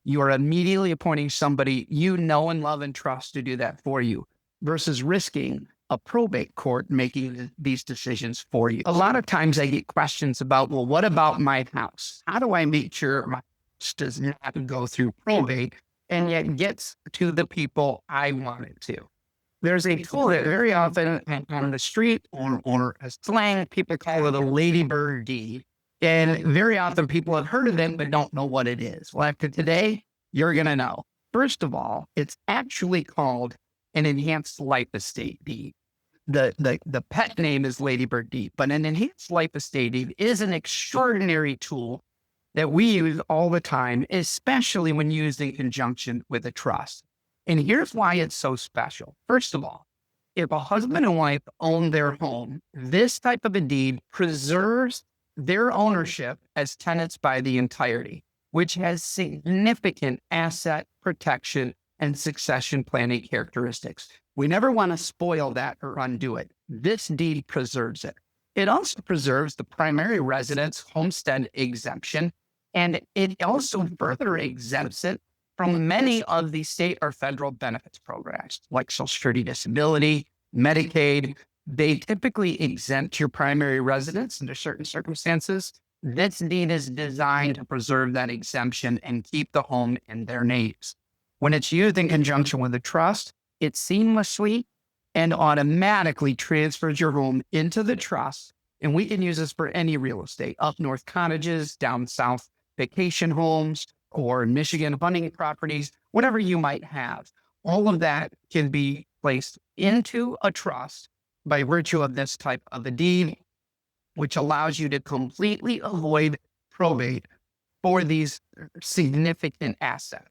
You are immediately appointing somebody you know and love and trust to do that for you versus risking a probate court making these decisions for you. A lot of times I get questions about, well, what about my house? How do I make sure my house does not go through probate and yet gets to the people I want it to? There's a tool that very often on the street or as slang, people call it a ladybird deed. And very often people have heard of them, but don't know what it is. Well, after today, you're going to know. First of all, it's actually called an enhanced life estate deed. The pet name is Ladybird Deed, but an enhanced life estate deed is an extraordinary tool that we use all the time, especially when used in conjunction with a trust. And here's why it's so special. First of all, if a husband and wife own their home, this type of a deed preserves their ownership as tenants by the entirety, which has significant asset protection and succession planning characteristics. We never want to spoil that or undo it. This deed preserves it. It also preserves the primary residence homestead exemption, and it also further exempts it from many of the state or federal benefits programs like Social Security Disability, Medicaid. They typically exempt your primary residence under certain circumstances. This deed is designed to preserve that exemption and keep the home in their names. When it's used in conjunction with a trust, it seamlessly and automatically transfers your home into the trust. And we can use this for any real estate, up north cottages, down south vacation homes, or Michigan hunting properties, whatever you might have. All of that can be placed into a trust by virtue of this type of a deed, which allows you to completely avoid probate for these significant assets.